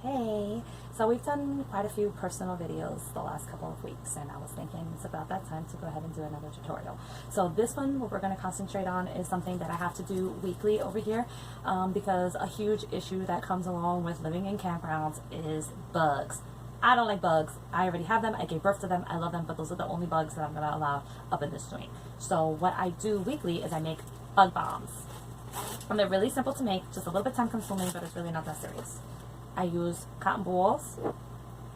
Hey, so we've done quite a few personal videos the last couple of weeks, and I was thinking it's about that time to go ahead and do another tutorial. So this one, what we're going to concentrate on is something that I have to do weekly over here, because a huge issue that comes along with living in campgrounds is bugs. I don't like bugs. I already have them. I gave birth to them. I love them, but those are the only bugs that I'm going to allow up in this joint. So what I do weekly is I make bug bombs. And they're really simple to make, just a little bit time consuming, but it's really not that serious. I use cotton balls,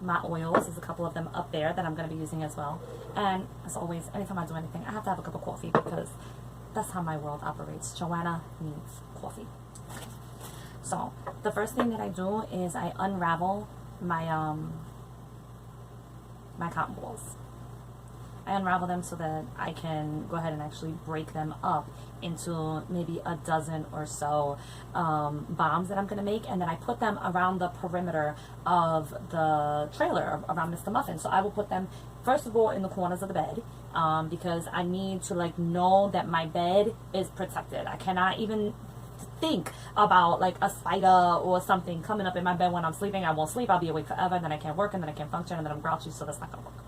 my oils, there's a couple of them up there that I'm going to be using as well. And as always, anytime I do anything, I have to have a cup of coffee because that's how my world operates. Joanna needs coffee. So the first thing that I do is I unravel my my cotton balls. I unravel them so that I can go ahead and actually break them up into maybe a dozen or so bombs that I'm going to make, and then I put them around the perimeter of the trailer, around Mr. Muffin. So I will put them, first of all, in the corners of the bed, because I need to know that my bed is protected. I cannot even think about a spider or something coming up in my bed when I'm sleeping. I won't sleep. I'll be awake forever, and then I can't work, and then I can't function, and then I'm grouchy, so that's not going to work.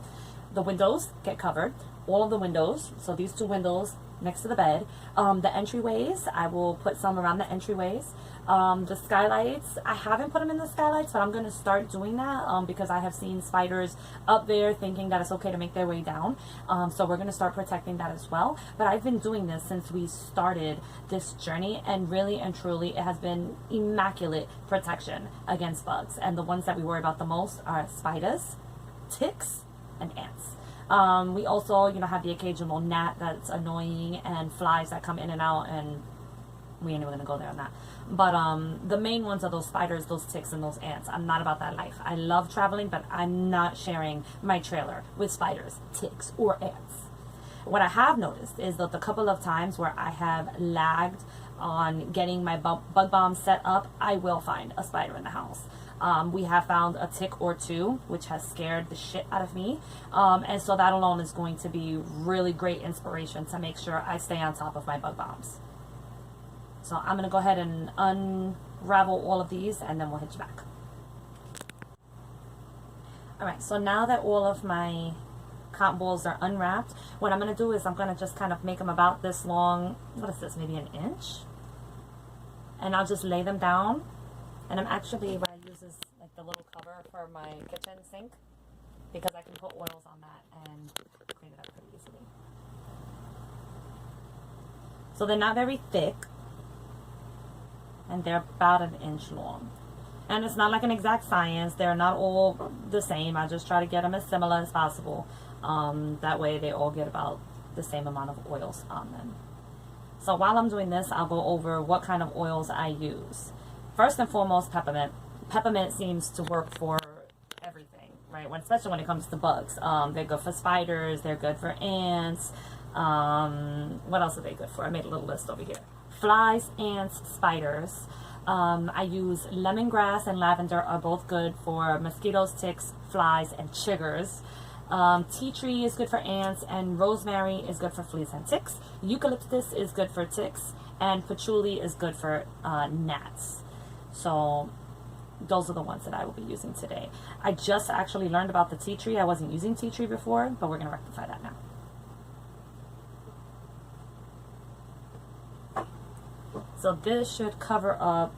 The windows get covered, all of the windows, so these two windows next to the bed. The entryways, I will put some around the entryways. The skylights, I haven't put them in the skylights, but I'm going to start doing that because I have seen spiders up there thinking that it's okay to make their way down. So we're going to start protecting that as well. But I've been doing this since we started this journey, and really and truly it has been immaculate protection against bugs. And the ones that we worry about the most are spiders, ticks, and ants. We also, have the occasional gnat that's annoying, and flies that come in and out, and we ain't even gonna go there on that. But the main ones are those spiders, those ticks, and those ants. I'm not about that life. I love traveling, but I'm not sharing my trailer with spiders, ticks, or ants. What I have noticed is that the couple of times where I have lagged on getting my bug bomb set up, I will find a spider in the house. We have found a tick or two, which has scared the shit out of me. And so that alone is going to be really great inspiration to make sure I stay on top of my bug bombs. So I'm going to go ahead and unravel all of these, and then we'll hit you back. Alright, so now that all of my cotton balls are unwrapped, what I'm going to do is I'm going to just kind of make them about this long. What is this, maybe an inch? And I'll just lay them down. And I'm actually, what I use is the little cover for my kitchen sink, because I can put oils on that and clean it up pretty easily. So they're not very thick, and they're about an inch long. And it's not like an exact science. They're not all the same. I just try to get them as similar as possible. That way they all get about the same amount of oils on them. So while I'm doing this, I'll go over what kind of oils I use. First and foremost, peppermint. Peppermint seems to work for everything, right? Especially when it comes to bugs. They're good for spiders. They're good for ants. What else are they good for? I made a little list over here. Flies, ants, spiders. I use lemongrass and lavender are both good for mosquitoes, ticks, flies, and chiggers. Tea tree is good for ants, and rosemary is good for fleas and ticks. Eucalyptus is good for ticks, and patchouli is good for gnats. So those are the ones that I will be using today. I just actually learned about the tea tree. I wasn't using tea tree before, but we're going to rectify that now. So this should cover up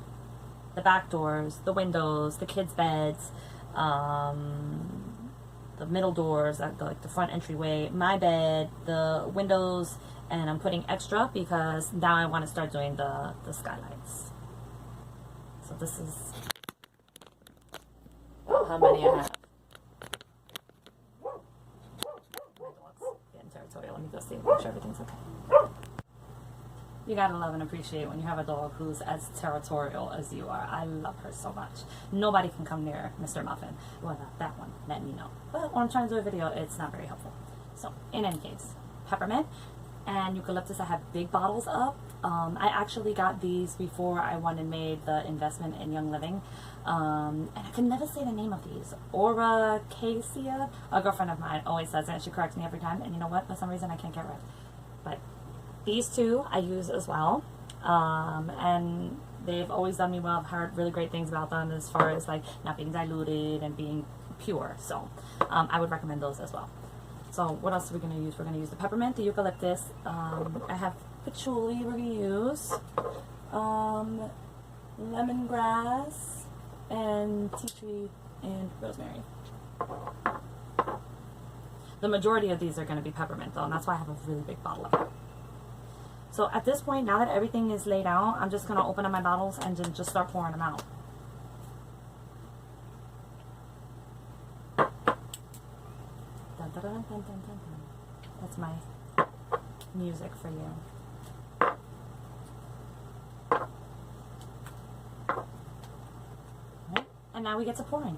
the back doors, the windows, the kids' beds, the middle doors, the front entryway, my bed, the windows, and I'm putting extra because now I want to start doing the skylights. So this is how many I have. My dog's getting territorial. Let me go see, make sure everything's okay. You gotta love and appreciate when you have a dog who's as territorial as you are. I love her so much. Nobody can come near Mr. Muffin. Well, not that one. Let me know. But when I'm trying to do a video, it's not very helpful. So, in any case, peppermint and eucalyptus I have big bottles of. I actually got these before I went and made the investment in Young Living. And I can never say the name of these. Oracacia. A girlfriend of mine always says it. She corrects me every time. And you know what? For some reason I can't get right. But these two I use as well. And they've always done me well. I've heard really great things about them as far as like not being diluted and being pure. So I would recommend those as well. So what else are we going to use? We're going to use the peppermint, the eucalyptus. I have patchouli we're going to use. Lemongrass and tea tree and rosemary. The majority of these are going to be peppermint though, and that's why I have a really big bottle of it. So at this point, now that everything is laid out, I'm just going to open up my bottles and then just start pouring them out. Dun, dun, dun, dun, dun, dun, dun. That's my music for you. Right. And now we get to pouring.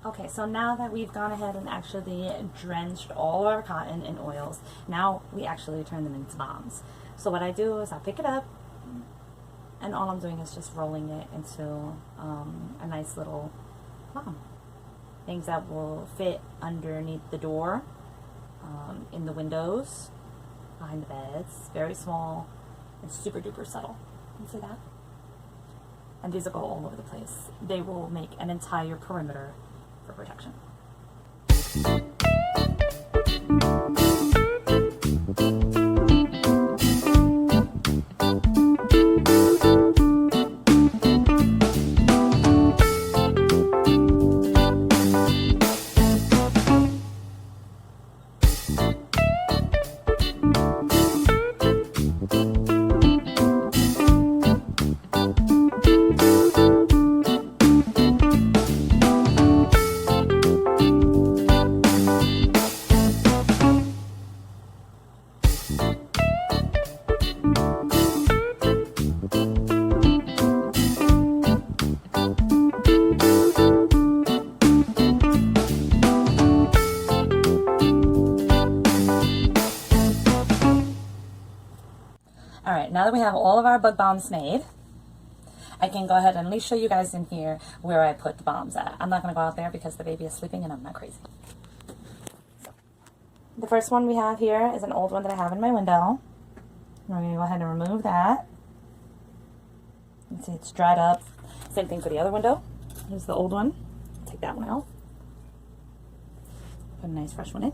Okay, so now that we've gone ahead and actually drenched all our cotton in oils, now we actually turn them into bombs. So what I do is I pick it up, and all I'm doing is just rolling it into a nice little bomb. Things that will fit underneath the door, in the windows, behind the beds, very small and super duper subtle. You see that? And these will go all over the place. They will make an entire perimeter for protection. Alright, now that we have all of our bug bombs made, I can go ahead and at least show you guys in here where I put the bombs at. I'm not going to go out there because the baby is sleeping and I'm not crazy. So, the first one we have here is an old one that I have in my window. We're going to go ahead and remove that. You can see it's dried up. Same thing for the other window. Here's the old one. Take that one out. Put a nice fresh one in.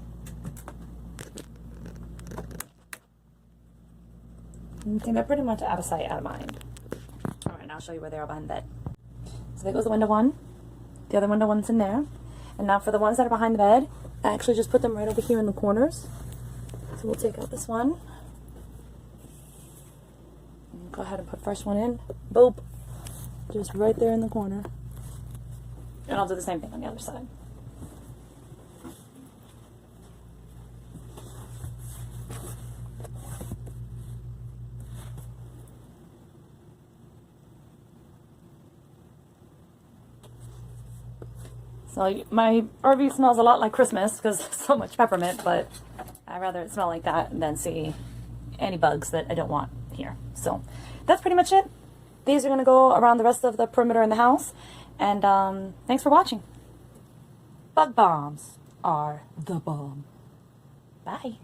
And they're pretty much out of sight, out of mind. Alright, now I'll show you where they are behind the bed. So there goes the window one. The other window one's in there. And now for the ones that are behind the bed, I actually just put them right over here in the corners. So we'll take out this one. And go ahead and put first one in. Boop. Just right there in the corner. And I'll do the same thing on the other side. So my RV smells a lot like Christmas because there's so much peppermint, but I'd rather it smell like that than see any bugs that I don't want here. So that's pretty much it. These are going to go around the rest of the perimeter in the house. And thanks for watching. Bug bombs are the bomb. Bye.